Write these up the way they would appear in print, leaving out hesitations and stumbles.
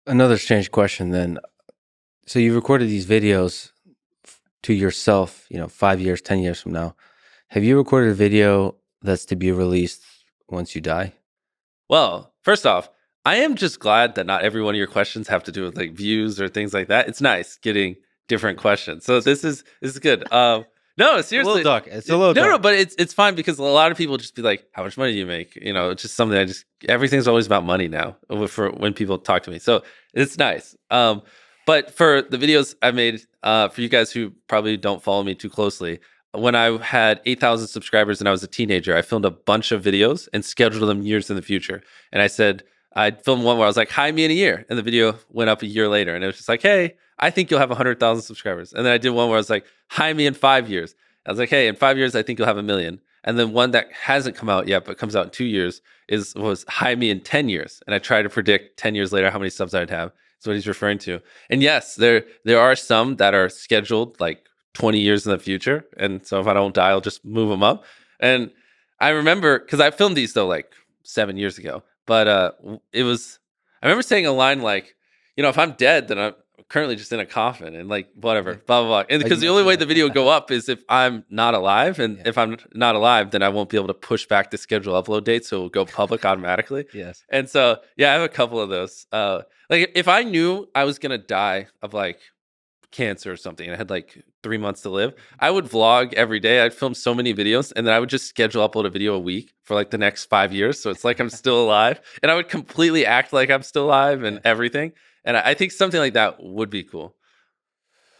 another strange question then. So you recorded these videos to yourself, 5 years, 10 years from now. Have you recorded a video that's to be released once you die? Well, first off, I am just glad that not every one of your questions have to do with like views or things like that. It's nice getting different questions. So this is good. No, It's a little seriously. dark. It's a little No, dark. but it's fine because a lot of people just be like, "How much money do you make?" It's just something everything's always about money now for when people talk to me. So it's nice. But for the videos I made, for you guys who probably don't follow me too closely, when I had 8,000 subscribers and I was a teenager, I filmed a bunch of videos and scheduled them years in the future. And I said, I filmed one where I was like, "Hi, me in a year." And the video went up a year later. And it was just like, "Hey, I think you'll have 100,000 subscribers." And then I did one where I was like, "Hi, me in 5 years." I was like, "Hey, in 5 years, I think you'll have 1,000,000." And then one that hasn't come out yet, but comes out in 2 years was "Hi, me in 10 years." And I tried to predict 10 years later how many subs I'd have. That's what he's referring to. And yes, there are some that are scheduled like 20 years in the future. And so if I don't die, I'll just move them up. And I remember, because I filmed these though like 7 years ago, but I remember saying a line like, if I'm dead, then I'm currently just in a coffin and like whatever, blah, blah, blah. And because the only way the video would go up is if I'm not alive. And if I'm not alive, then I won't be able to push back the schedule upload date. So it'll go public automatically. Yes. And so, yeah, I have a couple of those. Like if I knew I was going to die of like cancer or something and I had like 3 months to live, I would vlog every day. I'd film so many videos and then I would just schedule upload a video a week for like the next 5 years. So it's like I'm still alive and I would completely act like I'm still alive and everything. And I think something like that would be cool.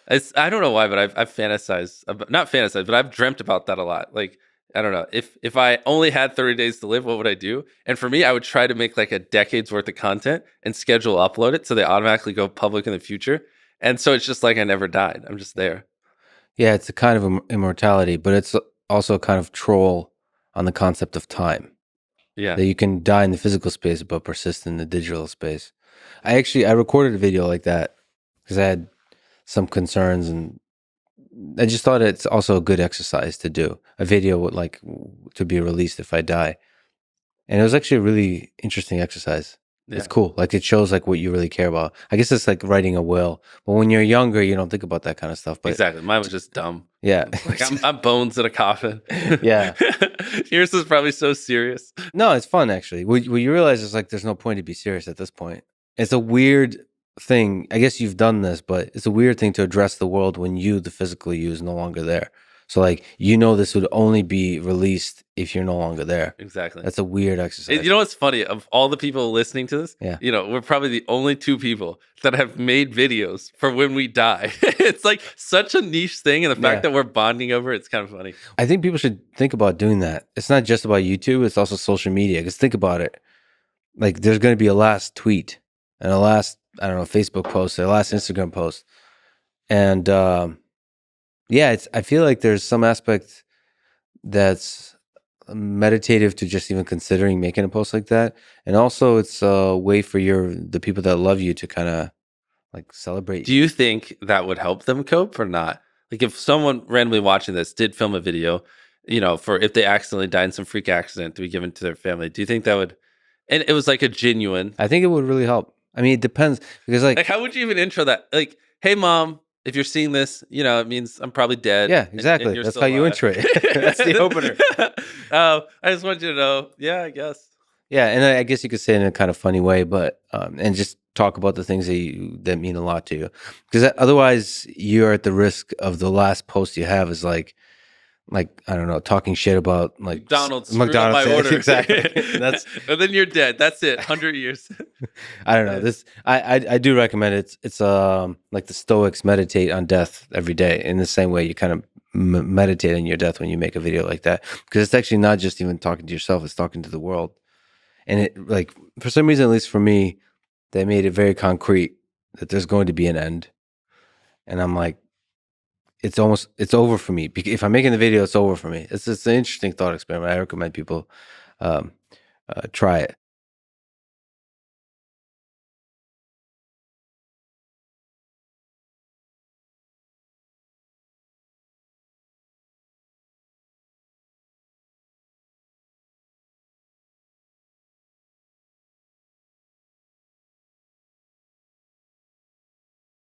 I don't know why, but I've fantasized, not fantasized, but I've dreamt about that a lot. Like, I don't know, if I only had 30 days to live, what would I do? And for me, I would try to make like a decade's worth of content and schedule upload it so they automatically go public in the future. And so it's just like I never died. I'm just there. Yeah, it's a kind of immortality, but it's also a kind of troll on the concept of time. Yeah. That you can die in the physical space but persist in the digital space. I recorded a video like that because I had some concerns, and I just thought it's also a good exercise to do a video with to be released if I die. And it was actually a really interesting exercise. Yeah. It's cool. Like it shows like what you really care about. I guess it's like writing a will. But when you're younger, you don't think about that kind of stuff. But exactly. Mine was just dumb. Yeah. Like I'm bones in a coffin. Yeah. Yours is probably so serious. No, it's fun actually. What you realize is like there's no point to be serious at this point. It's a weird thing. I guess you've done this, but it's a weird thing to address the world when you, the physical you, is no longer there. So like this would only be released if you're no longer there. Exactly. That's a weird exercise. You know what's funny? Of all the people listening to this, yeah, we're probably the only two people that have made videos for when we die. It's like such a niche thing, and the fact that we're bonding over it's kind of funny. I think people should think about doing that. It's not just about YouTube; it's also social media. Because think about it, like there's going to be a last tweet and a last Facebook post, a last Instagram post, and I feel like there's some aspect that's meditative to just even considering making a post like that, and also it's a way for the people that love you to kind of like celebrate. Do you think that would help them cope or not? Like if someone randomly watching this did film a video, for if they accidentally died in some freak accident to be given to their family, do you think that would? And it was like a genuine. I think it would really help. I mean, it depends because like how would you even intro that? Like, "Hey, Mom, if you're seeing this, it means I'm probably dead." Yeah, exactly. And that's how you intro it. That's the opener. I just want you to know. Yeah, I guess. Yeah, and I guess you could say it in a kind of funny way, but and just talk about the things that mean a lot to you, because otherwise you're at the risk of the last post you have is like I don't know, talking shit about like McDonald's my order. Exactly. And then you're dead. That's it. 100 years. I don't know. This I do recommend it. It's like the Stoics meditate on death every day. In the same way you kind of meditate on your death when you make a video like that, because it's actually not just even talking to yourself; it's talking to the world. And it like for some reason, at least for me, they made it very concrete that there's going to be an end, and I'm like, it's over for me. If I'm making the video, it's over for me. It's an interesting thought experiment. I recommend people try it.